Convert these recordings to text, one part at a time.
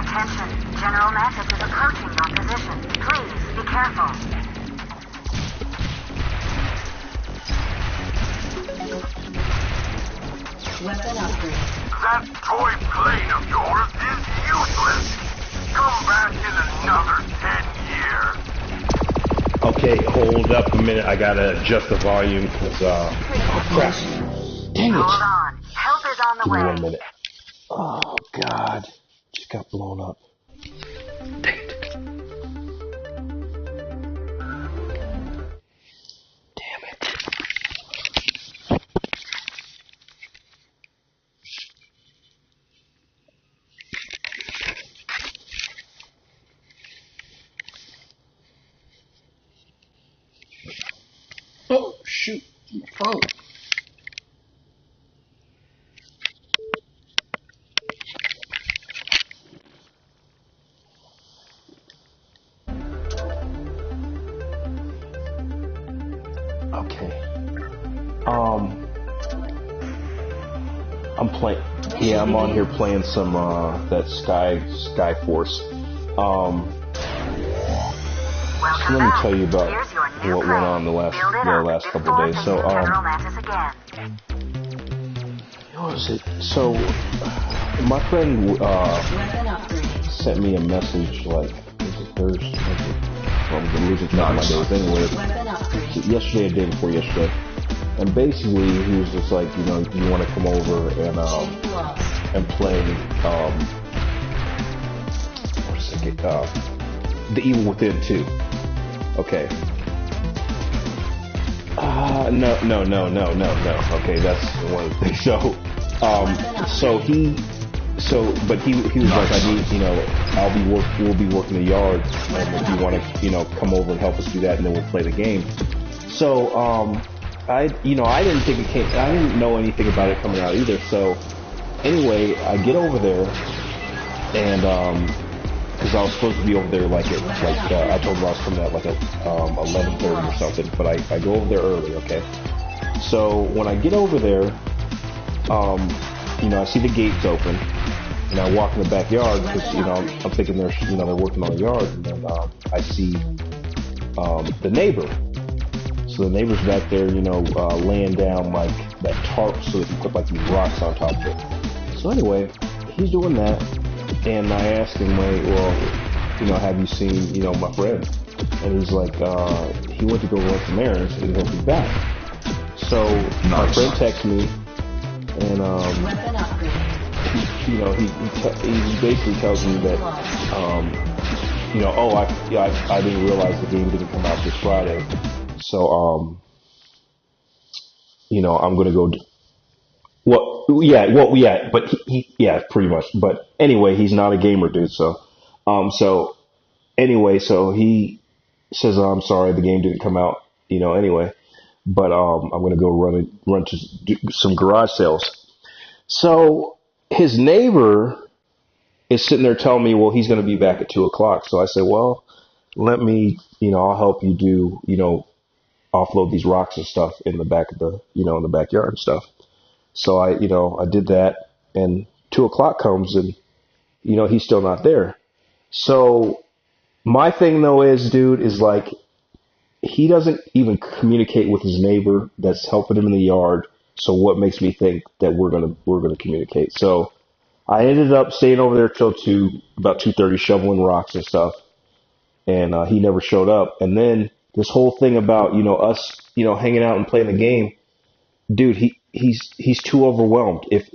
Attention, General Matic is approaching your position. Please be careful. Weapon upgrade. That toy plane of yours is useless. Come back in another 10 years. Okay, hold up a minute. I gotta adjust the volume because, oh crap. Dang it. Hold on. Help is on the Give me way. 1 minute. Oh, God. Just got blown up. Dang it. Damn it. Oh, shoot. My phone. Okay. I'm playing. Yeah, I'm on here playing some that Sky Force. So let me tell you about what went on the last couple of days. So what was it? So my friend sent me a message like was it Thursday? I'm gonna lose it on my days anyway. Yesterday, or day before yesterday, and basically he was just like, you know, you want to come over and play what is it? The Evil Within 2. Okay. No. Okay, that's one of the things. But he was like, I need, you know, we'll be working the yard, and if you want to, you know, come over and help us do that, and then we'll play the game. So, I didn't think I didn't know anything about it coming out either. So, anyway, I get over there, and because I was supposed to be over there I told him I was coming out like at 11:30 or something, but I go over there early. Okay. So when I get over there, I see the gates open. And I walk in the backyard because, I'm thinking they're working on the yard. And then I see the neighbor. So the neighbor's back there, laying down like that tarp so they can put like these rocks on top of it. So anyway, he's doing that. And I asked him, have you seen, my friend? And he's like, he went to go run some errands and he'll be back. So my friend texts me and, he basically tells me that, I didn't realize the game didn't come out this Friday. So, I'm going to go. But he, pretty much. But anyway, he's not a gamer, dude. So he says, I'm sorry, the game didn't come out, anyway. But I'm going to go run to do some garage sales. So his neighbor is sitting there telling me, well, he's going to be back at 2:00. So I said, well, let me, I'll help you do, offload these rocks and stuff in the back of the, in the backyard and stuff. So I did that, and 2:00 comes and, he's still not there. So my thing though is, dude, is like, he doesn't even communicate with his neighbor that's helping him in the yard. So what makes me think that we're gonna communicate? So I ended up staying over there till about 2:30, shoveling rocks and stuff, and he never showed up. And then this whole thing about us hanging out and playing the game, dude, he's too overwhelmed. If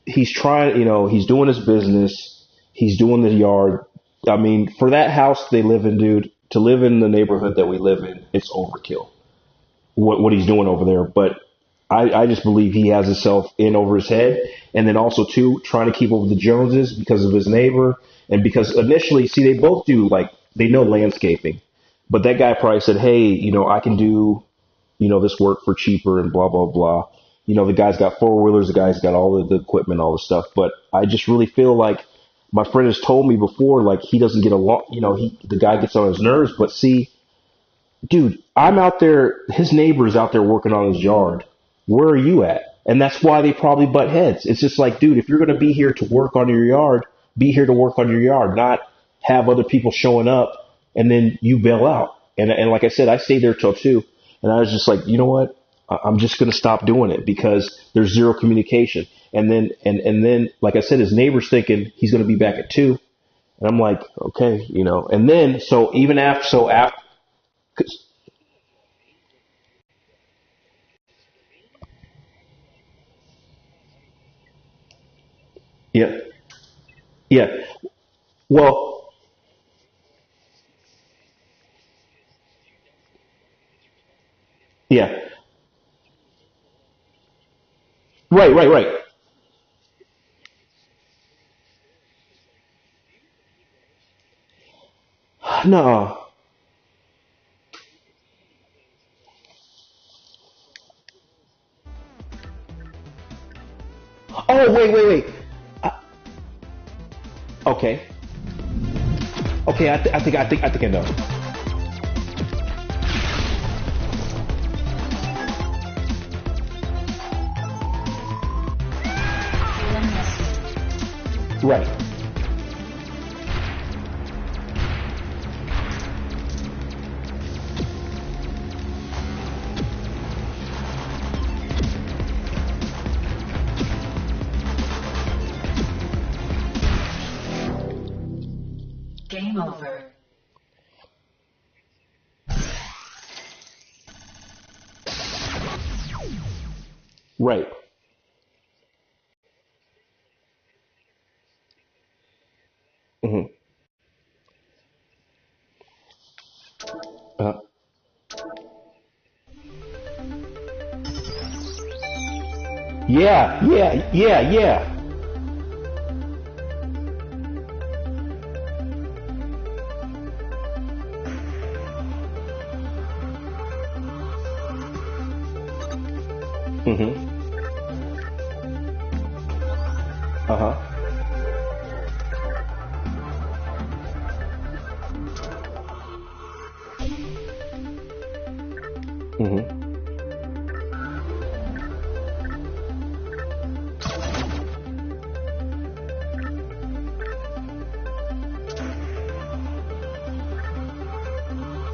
he's trying, he's doing his business, he's doing the yard. I mean, for that house they live in, dude, to live in the neighborhood that we live in, it's overkill. What he's doing over there, but I just believe he has himself in over his head, and then also too trying to keep up with the Joneses because of his neighbor, and because initially, see, they both do they know landscaping, but that guy probably said, hey, I can do, this work for cheaper and blah blah blah. The guy's got 4-wheelers, the guy's got all the equipment, all the stuff, but I just really feel like my friend has told me before, he doesn't get along, the guy gets on his nerves, but see, dude, I'm out there, his neighbor's out there working on his yard. Where are you at? And that's why they probably butt heads. It's just like, dude, if you're going to be here to work on your yard, be here to work on your yard, not have other people showing up and then you bail out. And like I said, I stayed there till 2. And I was just like, you know what? I'm just going to stop doing it because there's zero communication. And then, like I said, his neighbor's thinking he's going to be back at 2. And I'm like, okay, and then, yeah, yeah. Well, yeah. Right, right, right. No. Oh, wait, wait, wait. Uh, okay. Okay, I think I know. Right. Game over. Right. Hmm. Uh, yeah, yeah, yeah, yeah. Hmm. Uh-huh. Hmm.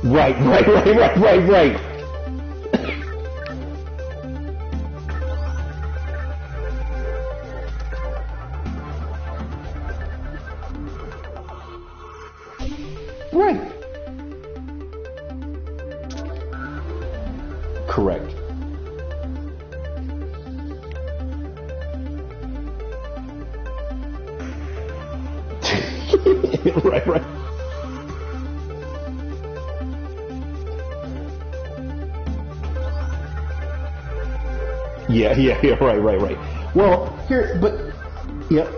Right, right, right, right, right, right. Right. Correct. Right, right. Yeah, yeah, yeah, right, right, right. Well, here, but, yep,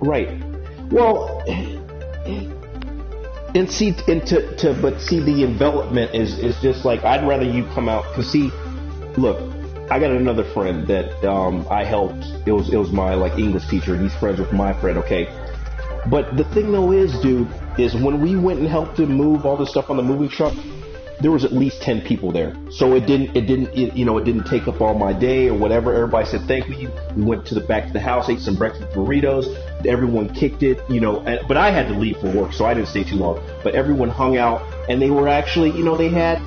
right. Well, and see, but see, the envelopment is just like, I'd rather you come out, cause see, look, I got another friend that, I helped, it was my, like, English teacher, and he's friends with my friend, okay? But the thing though is, dude, is when we went and helped him move all the stuff on the moving truck, there was at least 10 people there. So it didn't take up all my day or whatever. Everybody said thank you. We went to the back of the house, ate some breakfast burritos. Everyone kicked it, but I had to leave for work, so I didn't stay too long. But everyone hung out, and they were actually, they had,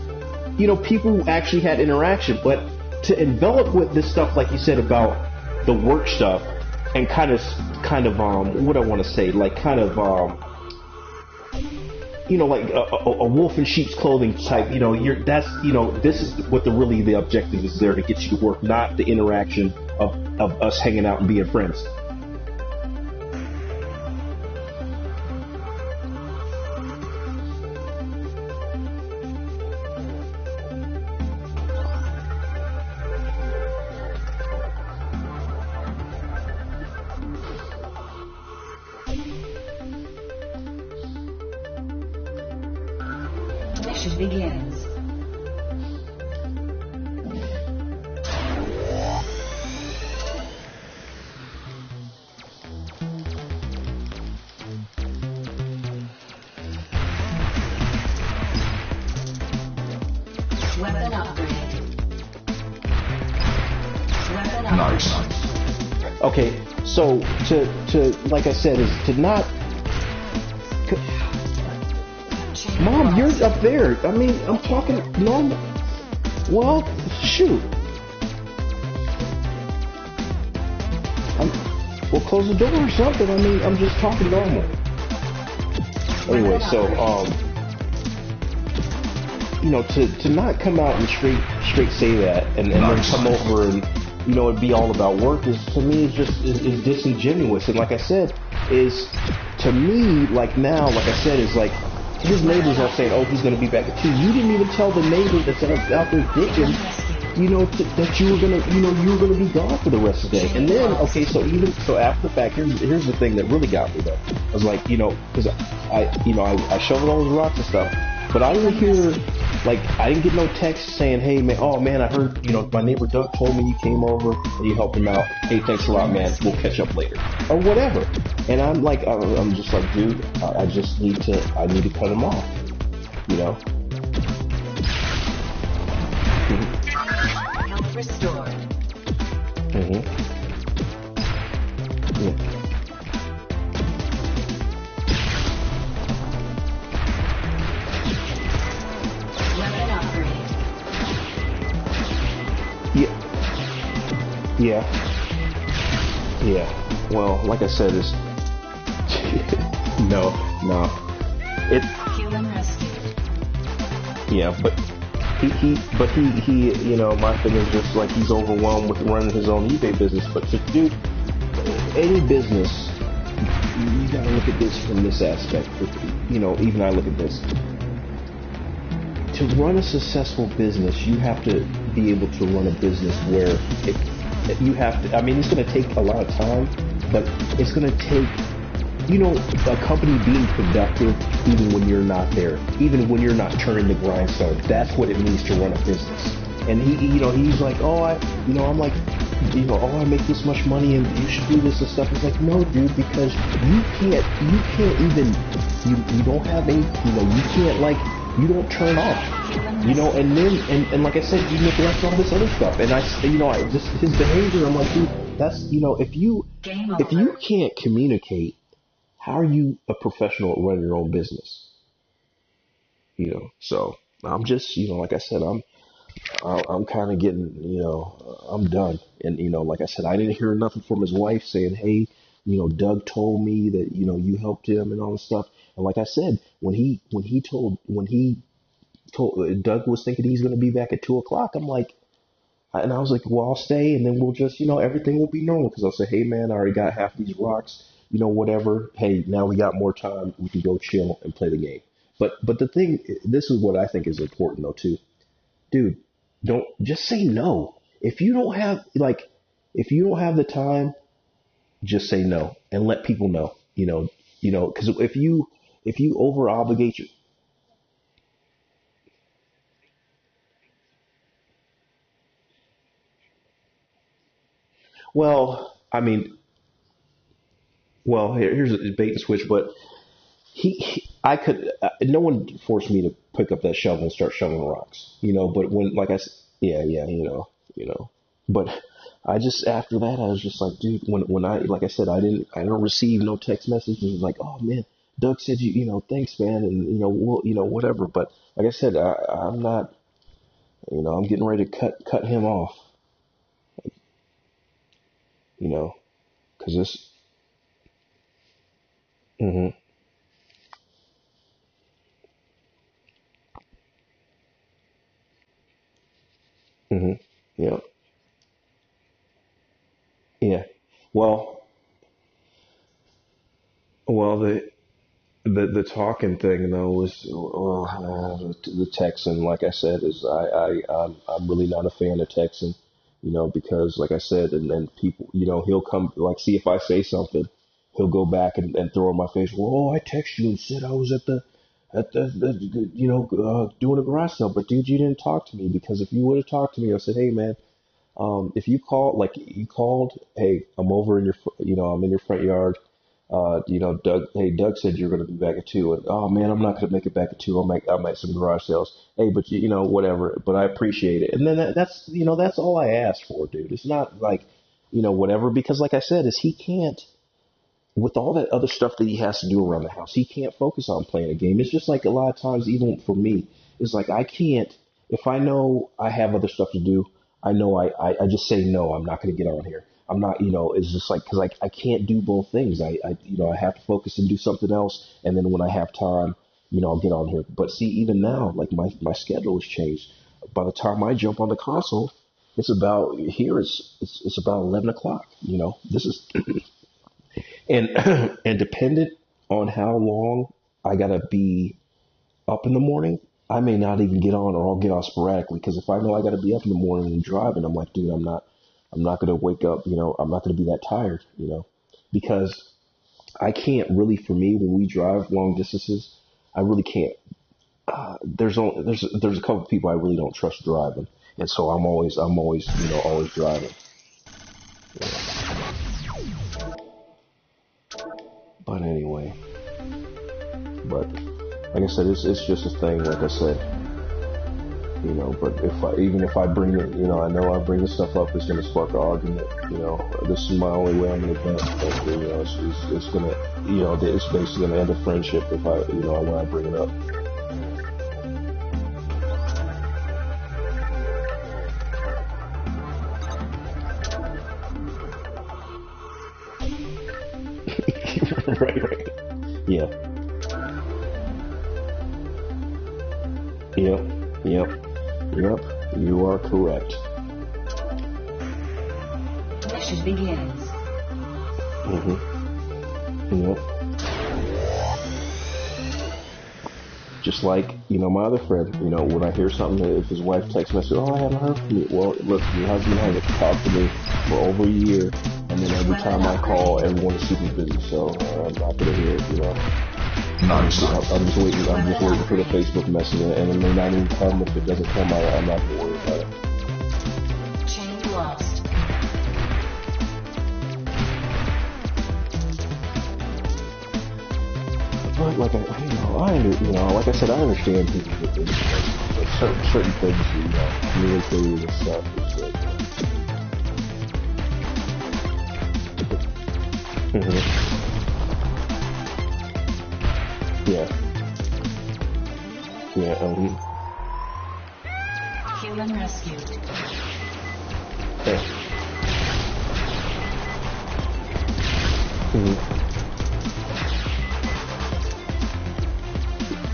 people who actually had interaction. But to envelop with this stuff, like you said about the work stuff, and what I want to say, like like a wolf in sheep's clothing type. This is what the objective is there to get you to work, not the interaction of us hanging out and being friends. Mission begins. Weapon upgrade. Weapon Nice. upgrade. Okay, so to like I said, is to not. Mom, you're up there. I mean, I'm talking normal. Well, shoot. We'll close the door or something. I mean, I'm just talking normal. Anyway, so to not come out and straight say that, and then come over and it'd be all about work is to me is just is disingenuous. And like I said, is to me like now, like I said, is like his neighbors are saying, oh, he's gonna be back at 2. You didn't even tell the neighbor that's out there digging, that you were gonna be gone for the rest of the day. And then so after the fact, here's the thing that really got me though. I was like, because I shoveled all those rocks and stuff, but I didn't hear, like, I didn't get no text saying, hey man, oh man, I heard, my neighbor Doug told me you came over and you helped him out. Hey, thanks a lot, man. We'll catch up later or whatever. And I'm like, I'm just like, dude, I need to cut him off, Health restored. Yeah. Weapon upgrade. Yeah. Well, like I said, it's no. Human rescue. Yeah, but he, my thing is just like he's overwhelmed with running his own eBay business. But to do any business, you gotta look at this from this aspect. Even I look at this. To run a successful business, you have to be able to run a business where you have to. I mean, it's going to take a lot of time, but it's going to take, a company being productive even when you're not there, even when you're not turning the grindstone. That's what it means to run a business. And he's like, I make this much money and you should do this and stuff. It's like, no, dude, because you can't even, you don't have a, you can't you don't turn off, and then, and like I said, you neglect all this other stuff. And I just, his behavior, I'm like, dude, that's, if you can't communicate, how are you a professional at running your own business? So I'm just, like I said, I'm kind of getting, I'm done. And, like I said, I didn't hear nothing from his wife saying, hey, Doug told me that, you helped him and all this stuff. And like I said, when he told Doug was thinking he's going to be back at 2:00, I'm like, and I was like, well, I'll stay and then we'll just, everything will be normal. Cause I'll say, hey man, I already got half these rocks, whatever. Hey, now we got more time. We can go chill and play the game. But the thing, this is what I think is important though too, dude, don't just say no. If you don't have the time, just say no and let people know, cause if you over obligate you. Well, I mean, here's a bait and switch, but I could, no one forced me to pick up that shovel and start shoveling rocks, but when, like yeah, but I just, after that, I was just like, dude, when I, like I said, I don't receive no text messages like, oh man, Doug said thanks man, and whatever. But like I said, I'm not, I'm getting ready to cut him off, cause this, hmm hmm yeah, yeah. Well, the talking thing though was the texting. Like I said, is I'm really not a fan of texting, because like I said, and then people, he'll come like see if I say something, he'll go back and throw in my face. Well, I texted you and said I was at the doing a garage sale, but dude, you didn't talk to me, because if you would have talked to me, I said, hey man, if you called, hey, I'm over in your, I'm in your front yard. Doug, hey, Doug said you're going to be back at 2. And, oh, man, I'm not going to make it back at 2. I'm at some garage sales. Hey, but, whatever. But I appreciate it. And then that's all I asked for, dude. It's not like, whatever. Because like I said, he can't, with all that other stuff that he has to do around the house, he can't focus on playing a game. It's just like a lot of times, even for me, it's like I can't, if I know I have other stuff to do, I know I just say, no, I'm not going to get on here. I'm not, it's just like, because I can't do both things. I have to focus and do something else. And then when I have time, I'll get on here. But see, even now, like my schedule has changed. By the time I jump on the console, it's about, it's about 11 o'clock. This is, and, and dependent on how long I got to be up in the morning, I may not even get on, or I'll get on sporadically. Because if I know I got to be up in the morning and driving, I'm like, dude, I'm not going to wake up, I'm not going to be that tired, because I can't really, for me, when we drive long distances, I really can't. There's a couple of people I really don't trust driving. And so I'm always, always driving. Yeah. But anyway, like I said, it's just a thing, like I said. But even if I bring it, I know I bring this stuff up, it's going to spark an argument. This is my only way I'm going to vent. It's going to, it's basically going to end a friendship if when I bring it up. Right. Yeah. Yep. You are correct. Mission begins. Yep. Just like, my other friend, when I hear something, if his wife texts me, I say, oh, I haven't heard from you. Well, look, your husband hasn't talked to me for over a year, and then every time I call, everyone is super busy, so I'm not going to hear it, Nice. I'm just waiting for the Facebook message, and it may not even come. If it doesn't come, I'm not going to worry about it. Chain lost. But like like I said, I understand people with this, but certain things, communicating and stuff is Yeah. Human rescued. Yeah.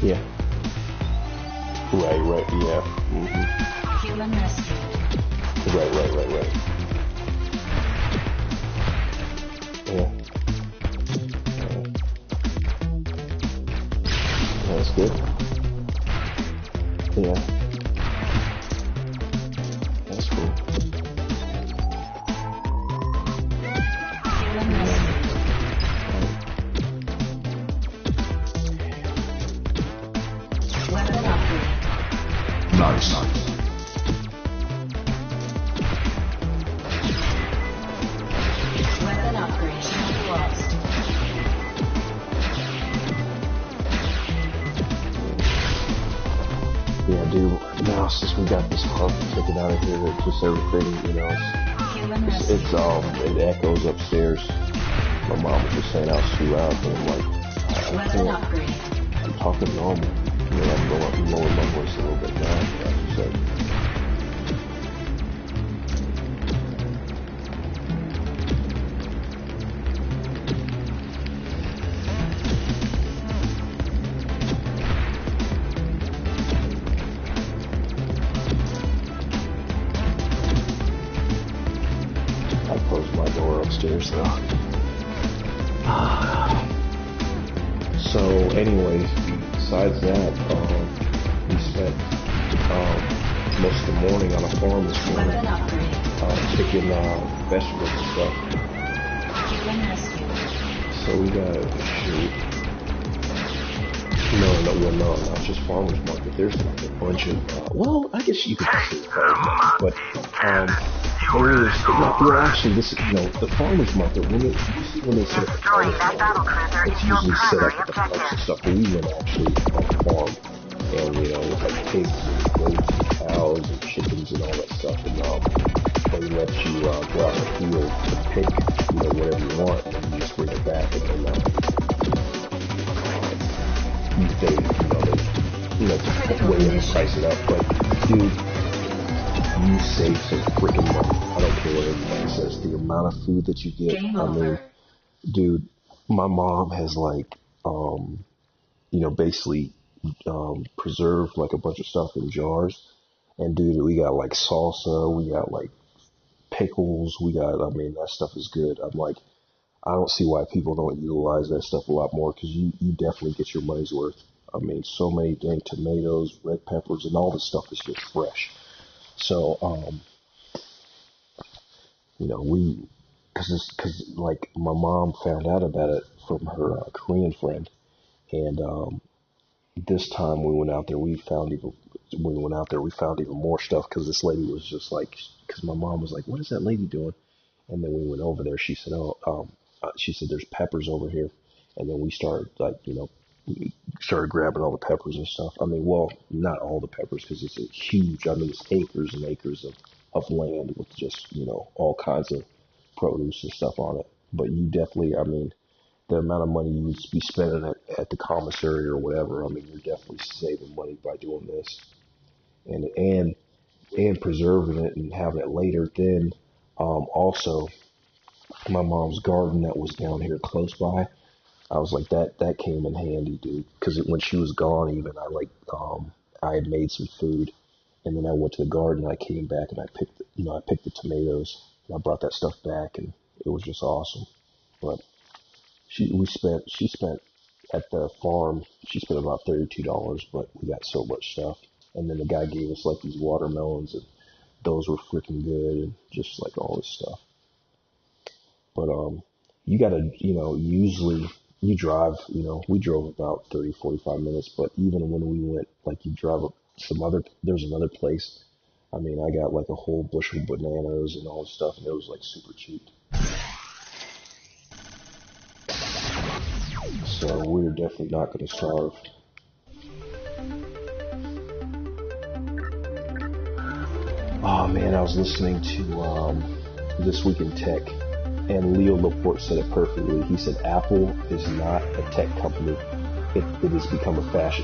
Yeah. Right, yeah. Human rescued. Right. Yeah. That's good. Yeah. That's cool. Human rescued. Weapon upgrade. Nice. Weapon upgrade. Chain lost. Yeah, dude. Now since we got this club taken out of here, it's just everything, Human rescued. it echoes upstairs. My mom was just saying out too loud, but I'm like, I Weapon can't. upgrade. I'm talking normal. I'm lowering my voice a little bit now. Like you said. I closed my door upstairs though. So, anyways, besides that, we spent most of the morning on a farm this morning, Weapon upgrade. picking vegetables and stuff. Human rescued. So we got shoot. No, not just farmers market. There's like a bunch of well, I guess you could say farmers market, but useless well, actually, this is, the farmer's market, when they set up the Destroying farmer's that battle market, cruiser it's is your usually set up primary at the parks and objective. stuff, but we went actually on the farm, and, with like pigs and goats and cows and chickens and all that stuff, and, they let you, go out in the field to pick, whatever you want, and you just bring it back, and then, just weigh it and price it up, but, dude, you save some freaking money. I don't care what everybody says. The amount of food that you get, Game I mean, over. dude, my mom has basically preserved like a bunch of stuff in jars. And dude, we got like salsa, we got like pickles, I mean, that stuff is good. I'm like, I don't see why people don't utilize that stuff a lot more because you definitely get your money's worth. I mean, so many dang tomatoes, red peppers, and all this stuff is just fresh. So, because like my mom found out about it from her Korean friend, and this time we went out there, we found even more stuff because this lady was just like, because my mom was like, what is that lady doing? And then we went over there. She said, she said, there's peppers over here. And then we started we started grabbing all the peppers and stuff. I mean, well, not all the peppers because it's a huge, I mean, it's acres and acres of land with just, all kinds of produce and stuff on it. But you definitely, I mean, the amount of money you would be spending at the commissary or whatever, I mean, you're definitely saving money by doing this and preserving it and having it later. Then, also my mom's garden that was down here close by, I was like, that came in handy, dude. Because when she was gone, even I had made some food, and then I went to the garden. And I came back and I picked the tomatoes, and I brought that stuff back, and it was just awesome. But she spent at the farm. She spent about $32, but we got so much stuff. And then the guy gave us like these watermelons, and those were freaking good, and just like all this stuff. But you gotta, usually you drive, we drove about 30, 45 minutes, but even when we went, like you drive up there's another place. I mean, I got like a whole bushel of bananas and all this stuff, and it was like super cheap. So we're definitely not gonna starve. Oh man, I was listening to This Week in Tech, and Leo Laporte said it perfectly. He said Apple is not a tech company. It has become a fashion.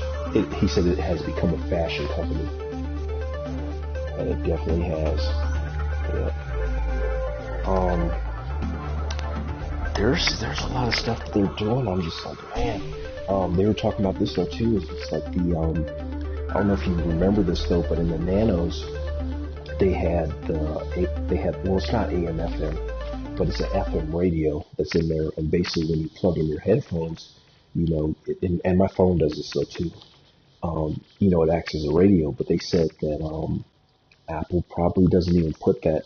He said it has become a fashion company, and it definitely has. Yeah. There's a lot of stuff that they're doing. I'm just like, man. They were talking about this though too. It's like I don't know if you remember this though, but in the Nanos, they had well, it's not AM FM, but it's an FM radio that's in there, and basically when you plug in your headphones, and my phone does this though too. It acts as a radio, but they said that Apple probably doesn't even put that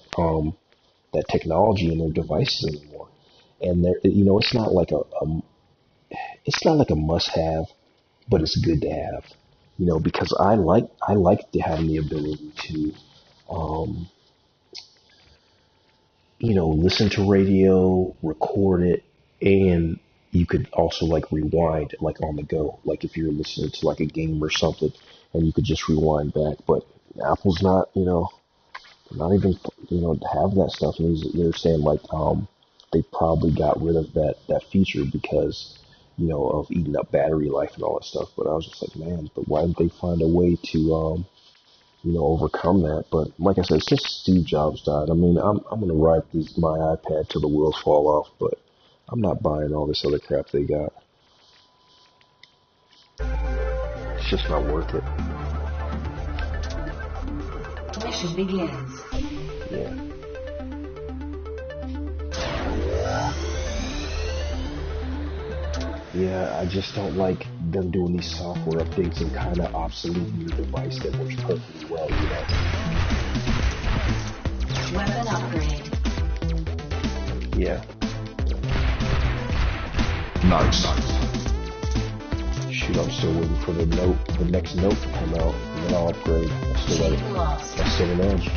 technology in their devices anymore, and it's not like it's not like a must-have, but it's good to have, because I like having the ability to listen to radio, record it, and you could also like rewind like on the go. Like if you're listening to like a game or something, and you could just rewind back. But Apple's not, not even, have that stuff. And they're saying like, they probably got rid of that feature because, of eating up battery life and all that stuff. But I was just like, man, but why didn't they find a way to, overcome that? But like I said, since Steve Jobs died, I mean, I'm gonna ride my iPad till the wheels fall off, but I'm not buying all this other crap they got. It's just not worth it. Mission begins. Yeah. Yeah, I just don't like them doing these software updates and kind of obsoleting your device that works perfectly well, Weapon upgrade. Yeah. Nice. Shoot, I'm still waiting for the next note to come out, and then I'll upgrade. I still got Chain lost. an edge.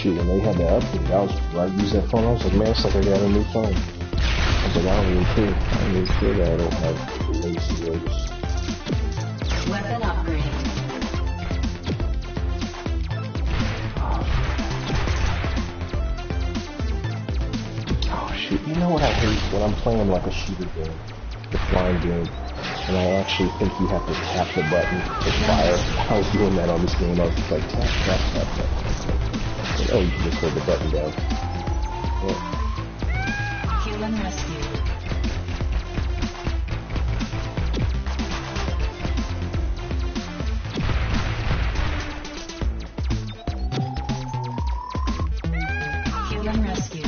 shoot, when they had that update, I was right using that phone. I was like, man, it's like I got a new phone. I was like, I don't even care. I don't even care that I don't have the latest and greatest. Weapon upgrade. Oh shoot, you know what I hate? When I'm playing like a shooter game, the flying game, and I actually think you have to tap the button to fire. I was doing that on this game. I was just like, tap, tap, tap, tap, tap. Like, oh, you can just hold the button down. Yeah. Human rescue. Human rescue.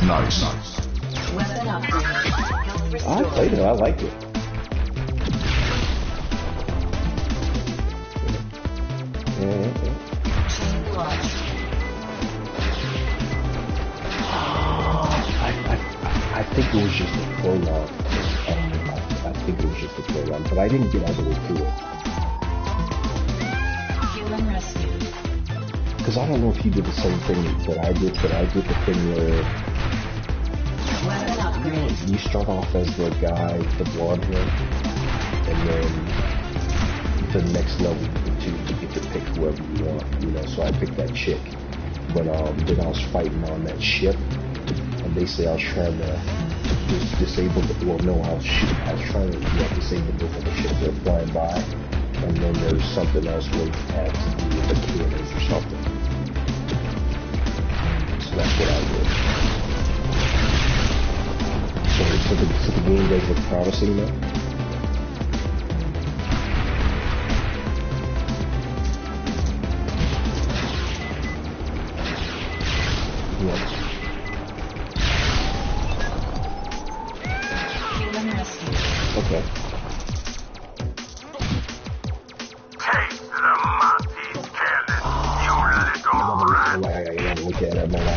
Nice. Weapon upgrade. Health I restored. played it. I liked it. Yeah. Chain lost. I think it was just a prologue. I think it was just a prologue, but I didn't get all the way through it. Human rescue. Because I don't know if you did the same thing that I did, but I did the thing where Weapon upgrade. you start off as the guy, the blonde hair, and then the next level you get to pick whoever you want, you know. So I picked that chick, but then I was fighting on that ship, and basically I was trying to disable the, well no, I was trying to disable both of the ships that were flying by, and then there's something else where you had to do with the cannons or something. So that's what I did. So the game does look promising now. Yeah. Human rescue. Okay. Take the Monty's cannon, you little rat. I gotta look at it, man. I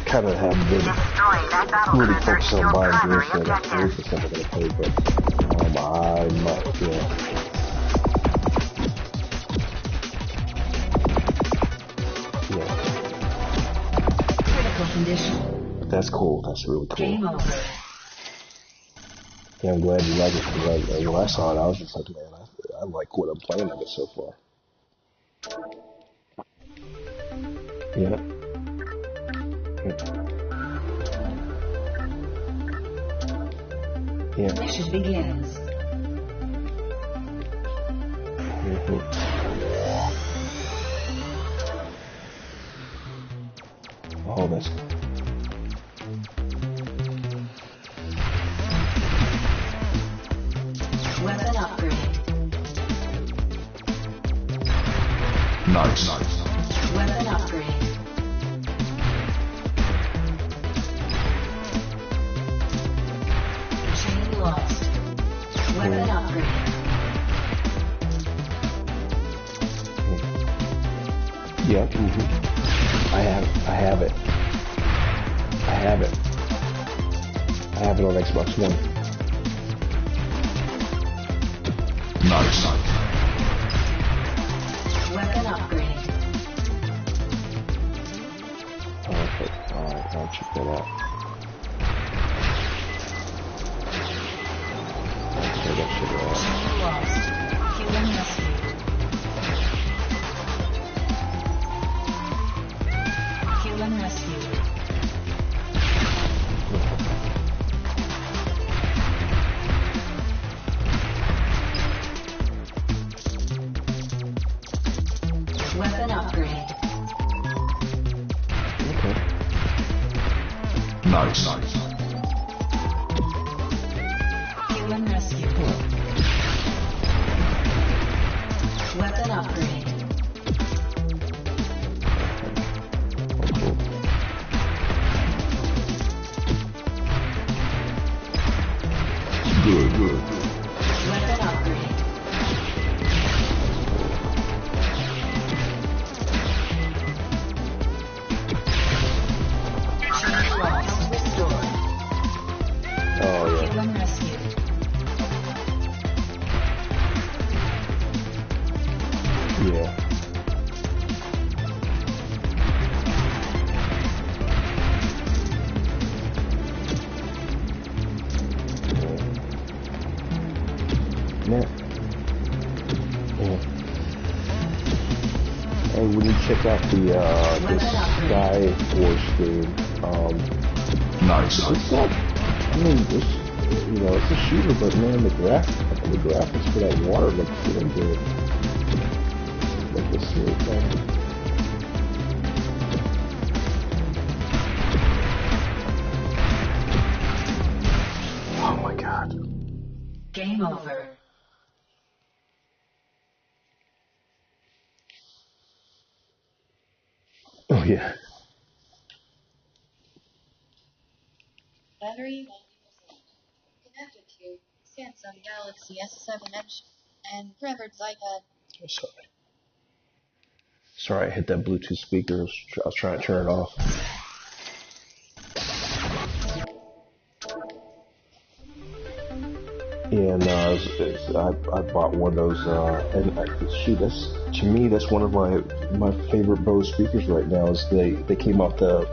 kind of have been Destroying that battle really cruiser is focused on your buying primary games for that objective. first stuff I'm gonna play, but I might, yeah. Critical condition. That's cool. That's really cool. Game over. Yeah, I'm glad you like it. Because when I saw it, I was just like, man, I like what I'm playing of it so far. Yeah. Yeah. Mission begins. Oh, that's Weapon upgrade. Nice. Weapon upgrade. Chain lost. Weapon upgrade. yeah. I have it. I have it on Xbox One. Nice. Weapon upgrade. Okay. Alright, I'll check that out. Okay, that should go out. Chain lost. Human rescue. Human rescue. Weapon upgrade. Okay. Nice. Human rescue. Weapon upgrade. Good. Weapon upgrade. Chain lost. Restored. Yeah. Yeah. Yeah. And when you check out the Sky Force game, Nice. it's not. I mean, it's a shooter, but man, the graphics for that water look really good. Like the smooth thing. Oh my god. Game over. Oh yeah. Battery 90%. Connected to Samsung Galaxy S7 Edge and Trevor's iPad. Sorry. Sorry, I hit that Bluetooth speaker. I was trying to turn it off. Yeah, no, I bought one of those, and to me, that's one of my favorite Bose speakers right now. Is they came out the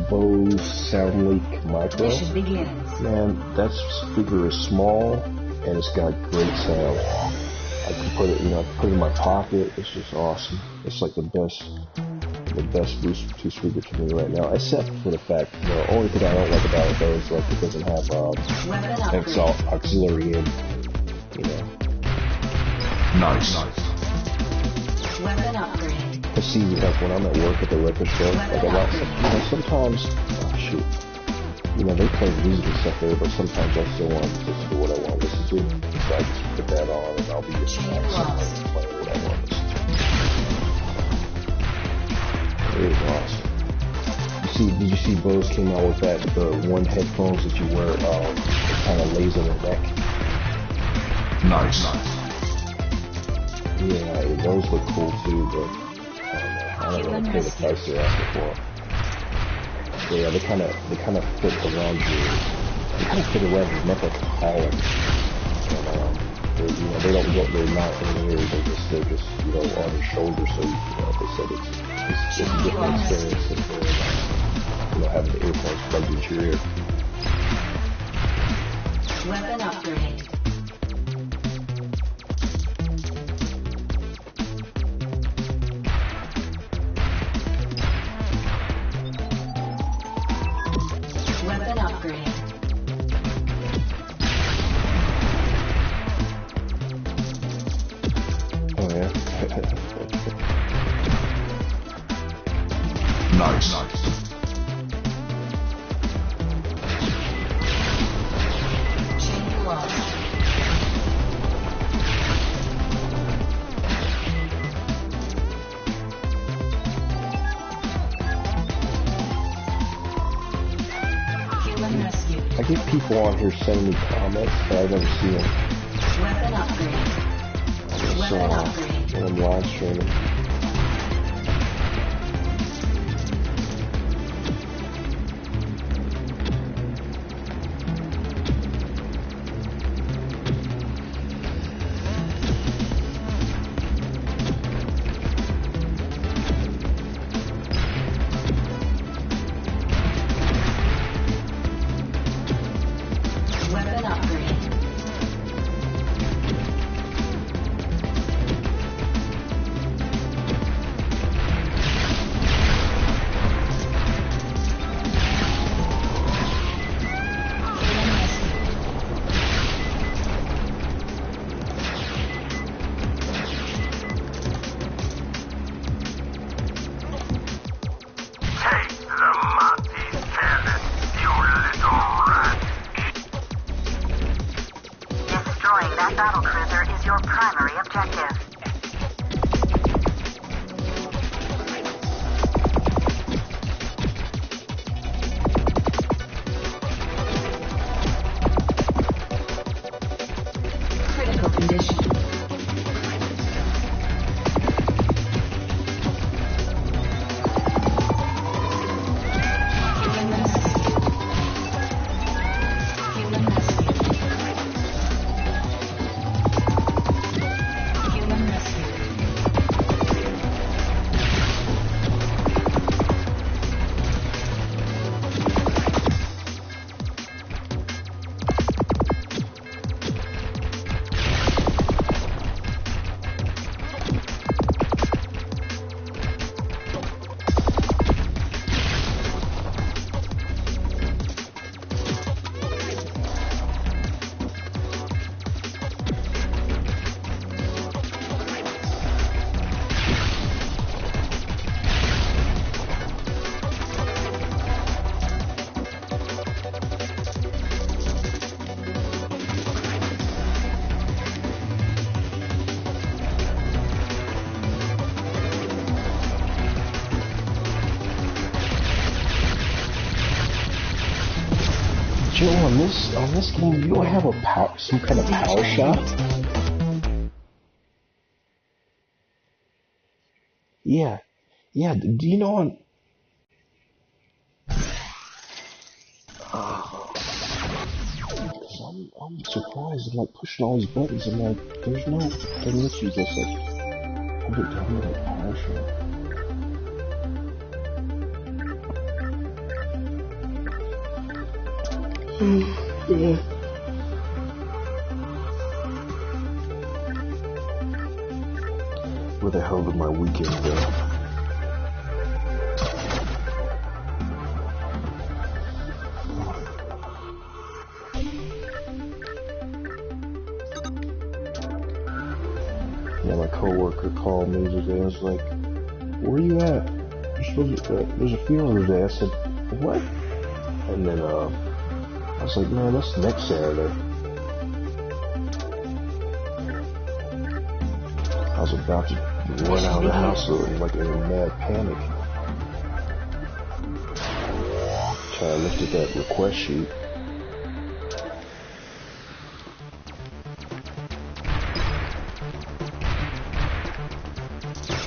Bose SoundLeak Micro. Mission begins. Man, that speaker is small and it's got great sound. I can put it, in my pocket. It's just awesome. It's like the best Bluetooth speaker to me right now, except for the fact, the only thing I don't like about it though is like it doesn't have auxiliary in, Nice. Weapon upgrade. I see, like when I'm at work at the record store, like a lot, sometimes, they play music and stuff there, but sometimes I still want to listen to what I want to listen to, so I just put that on and I'll be just playing what I want to listen to. It is awesome. Did you see Bose came out with the one headphones that you wear, it kind of lays on your neck? Nice. Yeah, those look cool too, but I don't know pay the price they're asking for. Yeah, they kind of fit around your neck like a collar. And they're not in the ear, they're just on your shoulder, so they said it's a different experience than having the earphones plugged into your ear. Weapon upgrade. Weapon upgrade. Oh yeah. Nice. Chain lost. Human rescue. I get people on here sending me comments, but I never see them. Weapon upgrade. So, Weapon upgrade. when I'm live streaming. Weapon upgrade. Chill on this game. You don't have some kind of power shot. Yeah, yeah. Do you know on? I'm surprised. I'm like pushing all these buttons. I'm like, there's no. Doesn't let you just like hold it down with a power shot. Yeah. Where the hell did my weekend go? Yeah, my coworker called me today. I was like, "Where you at? You're supposed to, there's a funeral today." I said, "What?" And then I was like, "Man, that's next Saturday." I was about to run out of the house like in a mad panic. I looked at that request sheet.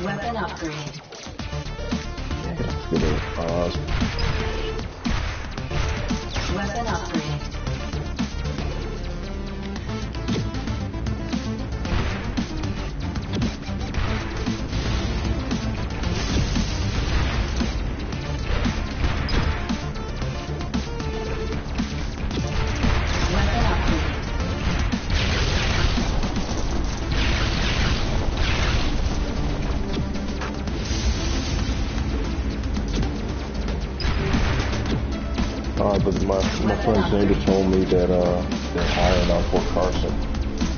Weapon upgrade. Weapon upgrade. But my friend's neighbor told me that they're hiring on Fort Carson.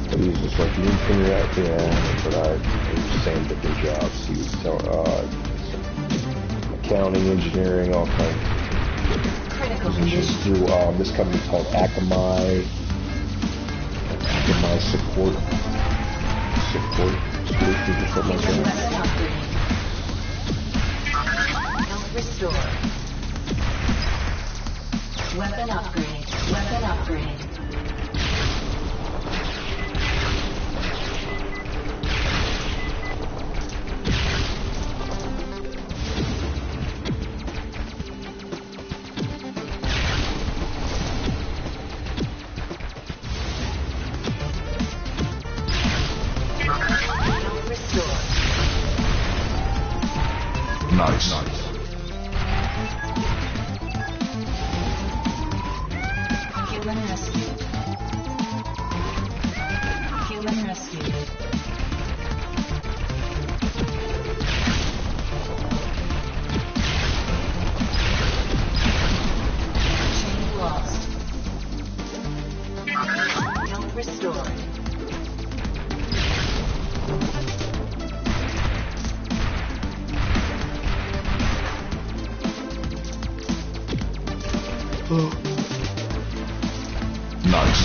But he was just like, "You can react, yeah." But he was saying different jobs. He was telling accounting, engineering, all kinds. Critical Positions through this company called Akamai Support Solutions or something like that. Weapon upgrade. Health restore. Weapon upgrade. Weapon upgrade. Health restore. Nice. Human rescue. Human rescue. Chain lost. Health restored. Nice.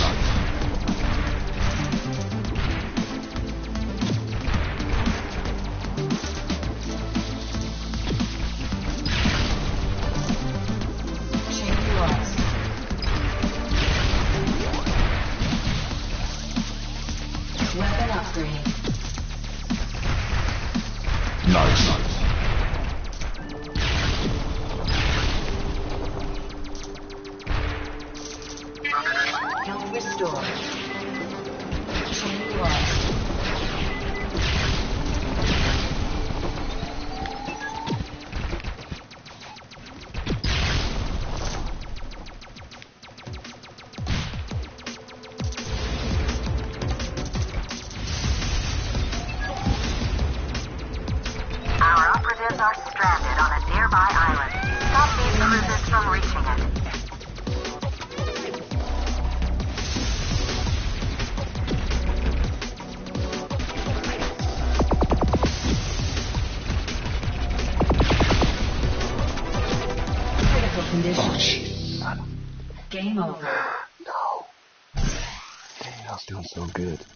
Chain lost. Weapon upgrade. Nice. Health restored. Chain lost. Our operatives are stranded on a nearby island. Stop these cruisers from reaching it. Critical Oh, condition. shit. Game over. No. Dang, I was doing so good.